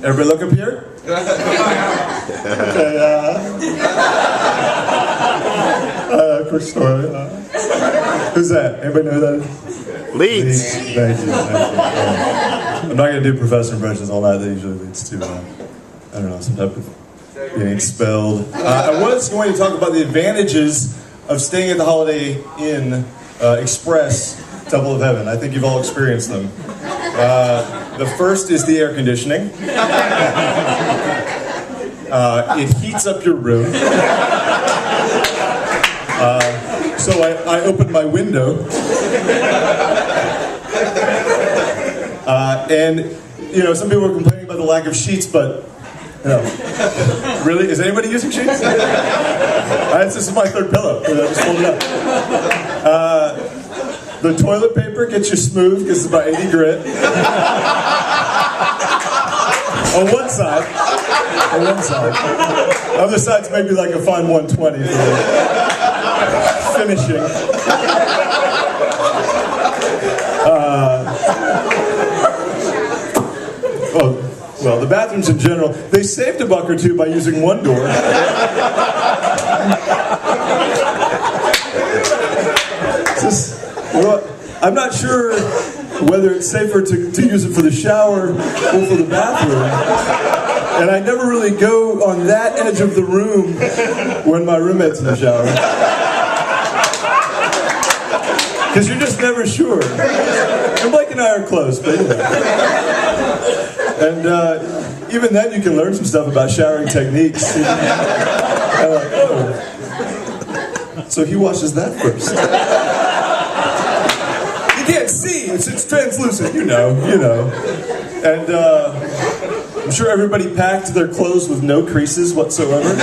Everybody look up here. Okay, quick story. Who's that? Anybody know who that is? Leads. Thank you. I'm not going to do professor impressions all night. That usually leads to, I don't know, some type of getting expelled. I was going to talk about the advantages of staying at the Holiday Inn Express Temple of Heaven. I think you've all experienced them. The first is the air conditioning. It heats up your room. So I opened my window. And, you know, some people were complaining about the lack of sheets, but, you know, really? Is anybody using sheets? This is my third pillow. I just pulled it up. The toilet paper gets you smooth because it's about 80 grit. On one side. On one side. The other side's maybe like a fine 120 for the finishing. Well, the bathrooms in general, they saved a buck or two by using one door. I'm not sure whether it's safer to use it for the shower or for the bathroom. And I never really go on that edge of the room when my roommate's in the shower. Because you're just never sure. And Blake and I are close, but you know. And even then you can learn some stuff about showering techniques. And like, oh. So he washes that first. You can't see, it's translucent, you know. And I'm sure everybody packed their clothes with no creases whatsoever.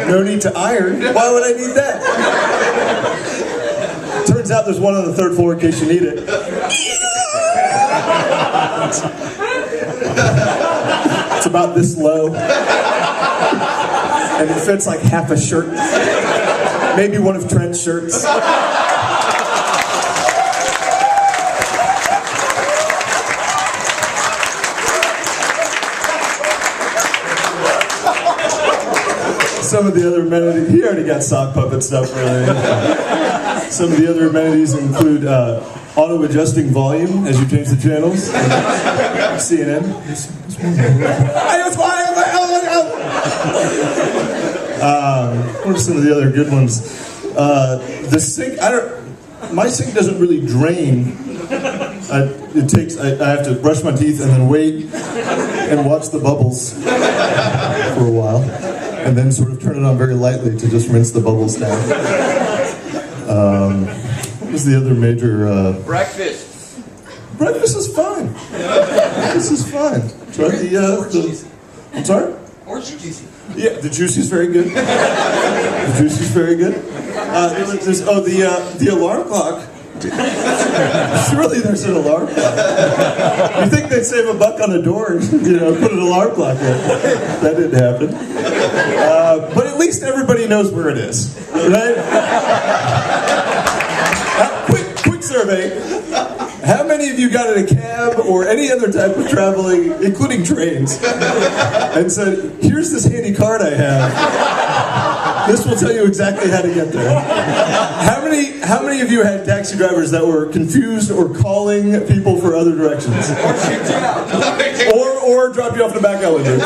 No need to iron. Why would I need that? Turns out there's one on the third floor in case you need it. It's about this low. And it fits like half a shirt. Maybe one of Trent's shirts. Some of the other amenities, he already got sock puppet stuff really. Some of the other amenities include auto-adjusting volume as you change the channels. CNN. What are some of the other good ones? The sink, my sink doesn't really drain. I have to brush my teeth and then wait and watch the bubbles for a while. And then sort of turn it on very lightly to just rinse the bubbles down. What was the other major... Breakfast. Breakfast is fine. Breakfast is fine. Try the I'm sorry? Orange juicy. Yeah, the juicy's very good. The juicy's very good. The alarm clock. Surely there's an alarm clock. You think they'd save a buck on a door and, put an alarm clock in. That didn't happen. But at least everybody knows where it is, right? Quick survey. How many of you got in a cab or any other type of traveling, including trains, and said, here's this handy card I have. This will tell you exactly how to get there. How many of you had taxi drivers that were confused or calling people for other directions? Or drop you off the back elevator?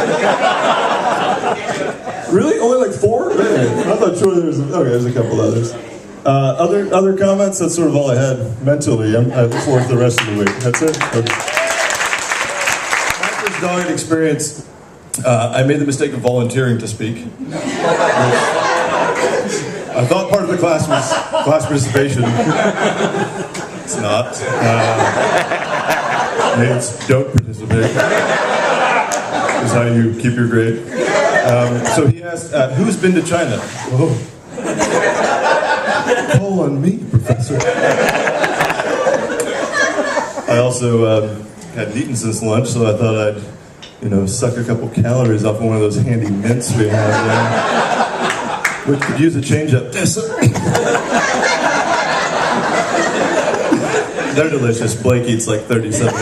Really? Only like 4? I'm not sure there's a couple others. Other comments? That's sort of all I had mentally. I look forward to the rest of the week. That's it? Okay. My first delegate experience, I made the mistake of volunteering to speak. I thought part of the class was class participation. It's not. It's don't participate. Is how you keep your grade. So he asked, who's been to China? Oh. Call on me, Professor. I also hadn't eaten since lunch, so I thought I'd, suck a couple calories off of one of those handy mints we have there, which could use a change up. Yes, sir. They're delicious. Blake eats like 37.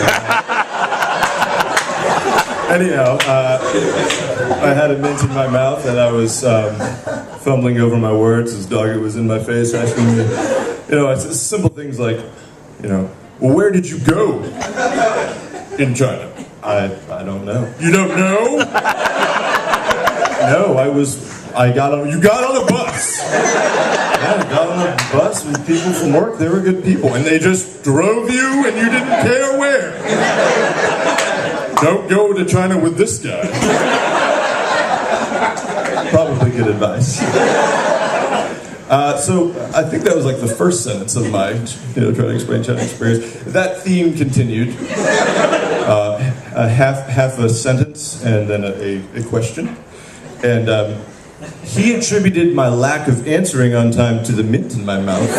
Anyhow, I had a mint in my mouth and I was fumbling over my words as Doggy was in my face asking me, it's simple things like, well, where did you go in China? I don't know. You don't know? No, you got on a bus. Yeah, I got on a bus with people from work. They were good people. And they just drove you and you didn't care where. Don't go to China with this guy. Probably good advice. So I think that was like the first sentence of my, trying to explain China experience. That theme continued. Half a sentence and then a question. And he attributed my lack of answering on time to the mint in my mouth.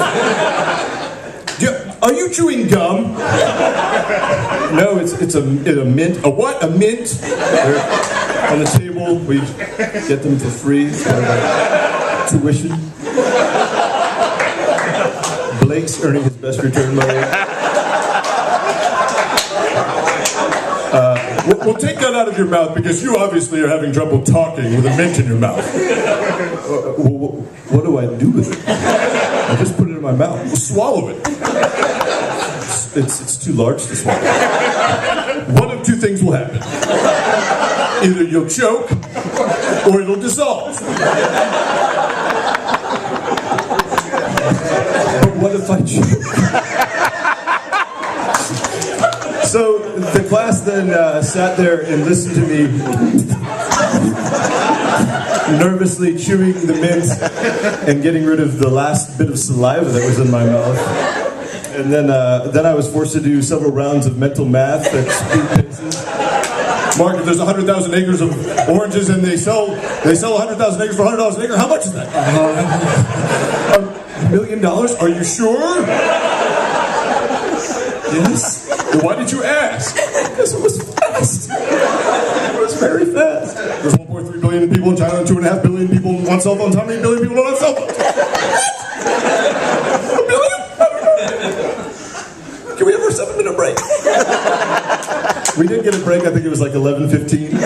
Are you chewing gum? No, it's a mint. A what? A mint? They're on the table. We get them for free. Tuition. Blake's earning his best return money. We'll take that out of your mouth because you obviously are having trouble talking with a mint in your mouth. What do I do with it? I just put it in my mouth. We'll swallow it. It's too large to swallow. One of two things will happen. Either you'll choke or it'll dissolve. But what if I choke? So the class then sat there and listened to me nervously chewing the mint and getting rid of the last bit of saliva that was in my mouth. And then I was forced to do several rounds of mental math at speed paces. Mark, if there's 100,000 acres of oranges and they sell 100,000 acres for $100 an acre, how much is that? $1 million? Are you sure? Yes. Well, why did you ask? Because it was fast. It was very fast. There's 1.3 billion people in China and 2.5 billion people on cell phones. How many billion people don't have cell phones? A billion? I don't know. Can we have our 7-minute break? We did get a break. I think it was like 11:15.